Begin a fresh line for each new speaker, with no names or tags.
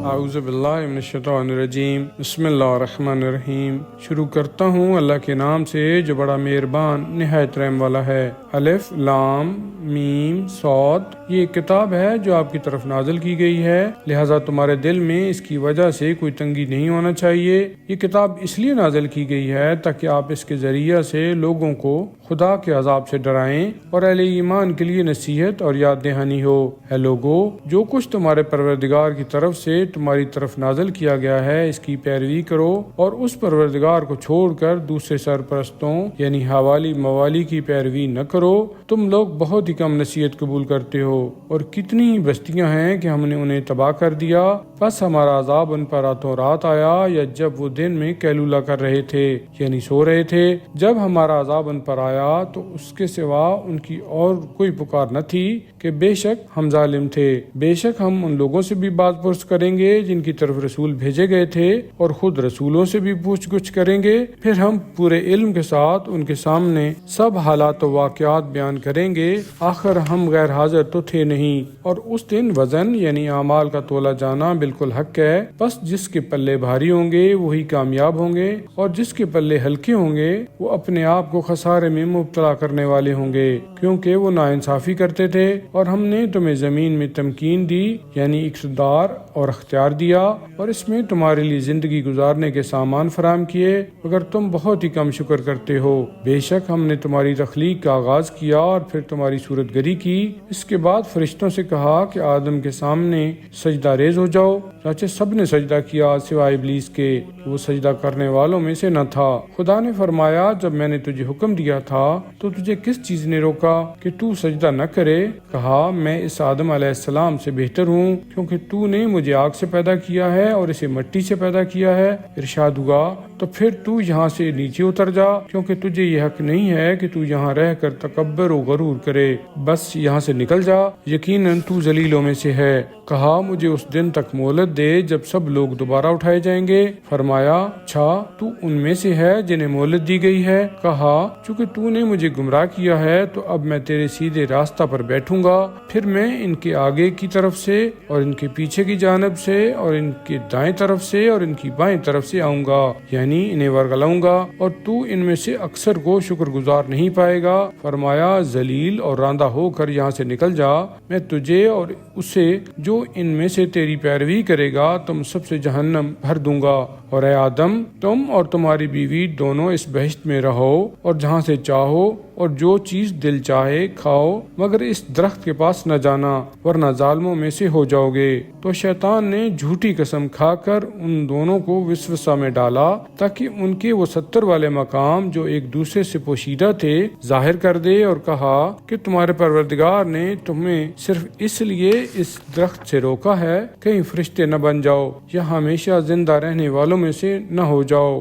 اعوذ باللہ من الشیطان الرجیم بسم اللہ الرحمن الرحیم۔ شروع کرتا ہوں اللہ کے نام سے جو بڑا مہربان نہایت رحم والا ہے۔ الف لام میم صاد، یہ ایک کتاب ہے جو آپ کی طرف نازل کی گئی ہے، لہٰذا تمہارے دل میں اس کی وجہ سے کوئی تنگی نہیں ہونا چاہیے۔ یہ کتاب اس لیے نازل کی گئی ہے تاکہ آپ اس کے ذریعہ سے لوگوں کو خدا کے عذاب سے ڈرائیں اور اہل ایمان کے لیے نصیحت اور یاد دہانی ہو۔ اے لوگو، جو کچھ تمہارے پروردگار کی طرف سے تمہاری طرف نازل کیا گیا ہے اس کی پیروی کرو اور اس پروردگار کو چھوڑ کر دوسرے سرپرستوں یعنی حوالی موالی کی پیروی نہ کرو۔ تم لوگ بہت ہی کم نصیحت قبول کرتے ہو، اور کتنی ہی بستیاں ہیں کہ ہم نے انہیں تباہ کر دیا، بس ہمارا عذاب ان پر راتوں رات آیا یا جب وہ دن میں قیلولہ کر رہے تھے یعنی سو رہے تھے۔ جب ہمارا عذاب ان پر آیا تو اس کے سوا ان کی اور کوئی پکار نہ تھی کہ بے شک ہم ظالم تھے۔ بے شک ہم ان لوگوں سے بھی بات پرس کریں گے جن کی طرف رسول بھیجے گئے تھے، اور خود رسولوں سے بھی پوچھ گچھ کریں گے، پھر ہم پورے علم کے ساتھ ان کے سامنے سب حالات و واقعات بیان کریں گے۔ آخر ہم غیر حاضر تو تھے نہیں، اور اس دن وزن یعنی اعمال کا تولا جانا بالکل حق ہے، بس جس کے پلے بھاری ہوں گے وہی کامیاب ہوں گے، اور جس کے پلے ہلکے ہوں گے وہ اپنے آپ کو خسارے میں مبتلا کرنے والے ہوں گے، کیونکہ وہ ناانصافی کرتے تھے۔ اور ہم نے تمہیں زمین میں تمکین دی یعنی اقتدار اور اختیار دیا، اور اس میں تمہارے لیے زندگی گزارنے کے سامان فراہم کیے، مگر تم بہت ہی کم شکر کرتے ہو۔ بے شک ہم نے تمہاری تخلیق کا آغاز کیا اور پھر تمہاری صورت گری کی۔ اس کے بعد فرشتوں سے کہا کہ آدم کے سامنے سجدہ ریز ہو جاؤ، چنانچہ سب نے سجدہ کیا سوائے ابلیس کے، وہ سجدہ کرنے والوں میں سے نہ تھا۔ خدا نے فرمایا، جب میں نے تجھے حکم دیا تھا تو تجھے کس چیز نے روکا کہ تو سجدہ نہ کرے؟ کہا، میں اس آدم علیہ السلام سے بہتر ہوں، کیونکہ تو نے مجھے آگ سے پیدا کیا ہے اور اسے مٹی سے پیدا کیا ہے۔ ارشاد ہوا، تو پھر تو یہاں سے نیچے اتر جا، کیونکہ تجھے یہ حق نہیں ہے کہ تو یہاں رہ کر تکبر و غرور کرے، بس یہاں سے نکل جا، یقیناً تو ذلیلوں میں سے ہے۔ کہا، مجھے اس دن تک مہلت دے جب سب لوگ دوبارہ اٹھائے جائیں گے۔ فرمایا، اچھا تو ان میں سے ہے جنہیں مہلت دی گئی ہے؟ کہا، چونکہ تو نے مجھے گمراہ کیا ہے تو اب میں تیرے سیدھے راستہ پر بیٹھوں گا، پھر میں ان کے آگے کی طرف سے اور ان کے پیچھے کی جانب سے اور ان کے دائیں طرف سے اور ان کی بائیں طرف سے آؤں گا، یعنی انہیں ورگلاؤں گا، اور تو ان میں سے اکثر کو شکر گزار نہیں پائے گا۔ فرمایا، ذلیل اور راندہ ہو کر یہاں سے نکل جا، میں تجھے اور اسے جو ان میں سے تیری پیروی کرے گا تم سب سے جہنم بھر دوں گا، اور اے آدم، تم اور تمہاری بیوی دونوں اس بہشت میں رہو اور جہاں سے چاہو اور جو چیز دل چاہے کھاؤ، مگر اس درخت کے پاس نہ جانا ورنہ ظالموں میں سے ہو جاؤ گے۔ تو شیطان نے جھوٹی قسم کھا کر ان دونوں کو وسوسہ میں ڈالا تاکہ ان کے وہ 70 والے مقام جو ایک دوسرے سے پوشیدہ تھے ظاہر کر دے، اور کہا کہ تمہارے پروردگار نے تمہیں صرف اس لیے اس درخت سے روکا ہے کہیں فرشتے نہ بن جاؤ یا ہمیشہ زندہ رہنے والوں میں سے نہ ہو جاؤ۔